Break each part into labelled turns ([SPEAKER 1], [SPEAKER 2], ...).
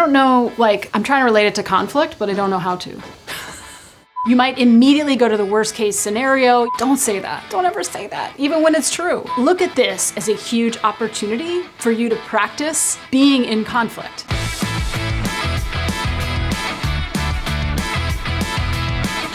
[SPEAKER 1] don't know, I'm trying to relate it to conflict, but I don't know how to. You might immediately go to the worst case scenario. Don't say that. Don't ever say that, even when it's true. Look at this as a huge opportunity for you to practice being in conflict.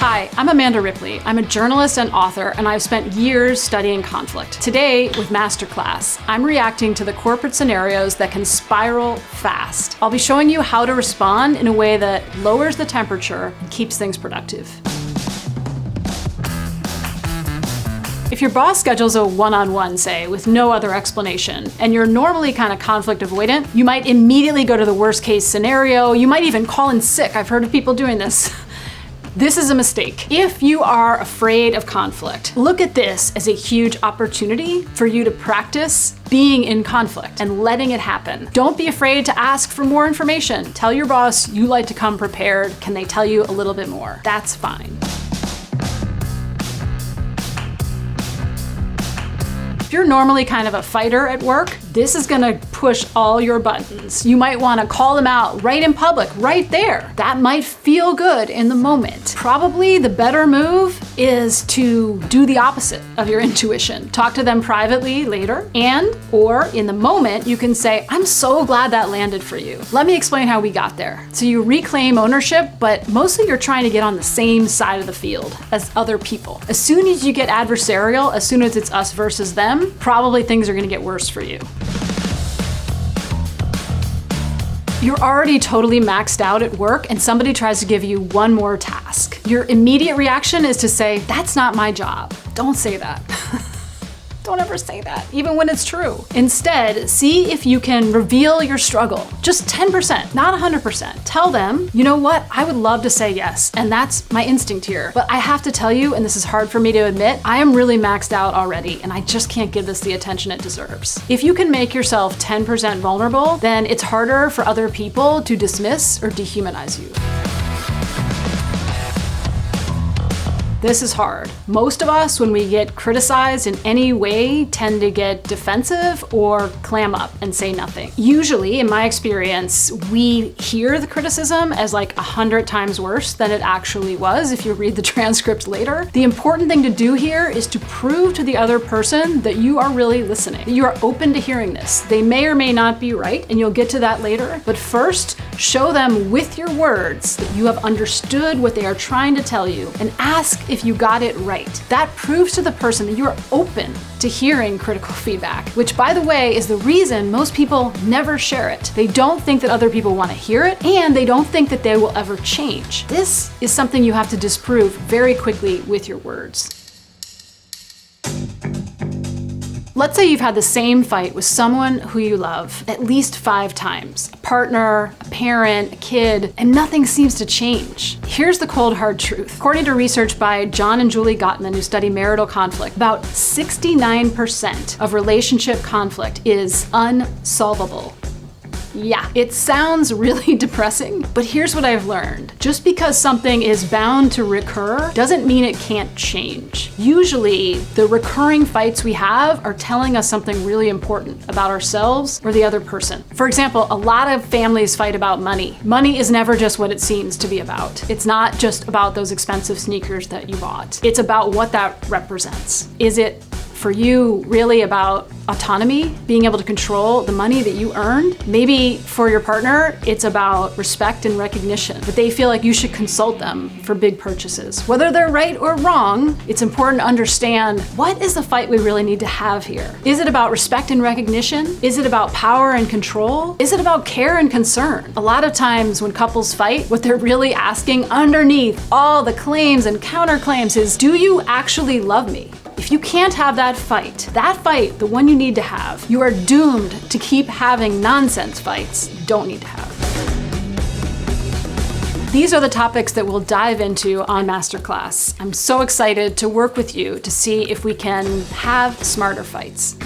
[SPEAKER 1] Hi, I'm Amanda Ripley. I'm a journalist and author, and I've spent years studying conflict. Today, with Masterclass, I'm reacting to the corporate scenarios that can spiral fast. I'll be showing you how to respond in a way that lowers the temperature and keeps things productive. If your boss schedules a one-on-one, say, with no other explanation, and you're normally kind of conflict avoidant, you might immediately go to the worst case scenario. You might even call in sick. I've heard of people doing this. This is a mistake. If you are afraid of conflict, look at this as a huge opportunity for you to practice being in conflict and letting it happen. Don't be afraid to ask for more information. Tell your boss you like to come prepared. Can they tell you a little bit more? That's fine. If you're normally kind of a fighter at work, this is gonna push all your buttons. You might wanna call them out right in public, right there. That might feel good in the moment. Probably the better move is to do the opposite of your intuition. Talk to them privately later, or in the moment, you can say, I'm so glad that landed for you. Let me explain how we got there. So you reclaim ownership, but mostly you're trying to get on the same side of the field as other people. As soon as you get adversarial, as soon as it's us versus them, probably things are gonna get worse for you. You're already totally maxed out at work and somebody tries to give you one more task. Your immediate reaction is to say, that's not my job. Don't say that. Don't ever say that, even when it's true. Instead, see if you can reveal your struggle. Just 10%, not 100%. Tell them, you know what, I would love to say yes, and that's my instinct here. But I have to tell you, and this is hard for me to admit, I am really maxed out already, and I just can't give this the attention it deserves. If you can make yourself 10% vulnerable, then it's harder for other people to dismiss or dehumanize you. This is hard. Most of us, when we get criticized in any way, tend to get defensive or clam up and say nothing. Usually, in my experience, we hear the criticism as 100 times worse than it actually was if you read the transcript later. The important thing to do here is to prove to the other person that you are really listening, that you are open to hearing this. They may or may not be right, and you'll get to that later, but first, show them with your words that you have understood what they are trying to tell you, and ask if you got it right. That proves to the person that you are open to hearing critical feedback, which, by the way, is the reason most people never share it. They don't think that other people want to hear it, and they don't think that they will ever change. This is something you have to disprove very quickly with your words. Let's say you've had the same fight with someone who you love at least 5 times, a partner, a parent, a kid, and nothing seems to change. Here's the cold hard truth. According to research by John and Julie Gottman, who study marital conflict, about 69% of relationship conflict is unsolvable. Yeah, it sounds really depressing, but here's what I've learned. Just because something is bound to recur doesn't mean it can't change. Usually, the recurring fights we have are telling us something really important about ourselves or the other person. For example, a lot of families fight about money. Money is never just what it seems to be about. It's not just about those expensive sneakers that you bought. It's about what that represents. Is it for you really about autonomy, being able to control the money that you earned? Maybe for your partner, it's about respect and recognition, that they feel like you should consult them for big purchases. Whether they're right or wrong, it's important to understand, what is the fight we really need to have here? Is it about respect and recognition? Is it about power and control? Is it about care and concern? A lot of times when couples fight, what they're really asking underneath all the claims and counterclaims is, do you actually love me? If you can't have that fight, the one you need to have, you are doomed to keep having nonsense fights you don't need to have. These are the topics that we'll dive into on Masterclass. I'm so excited to work with you to see if we can have smarter fights.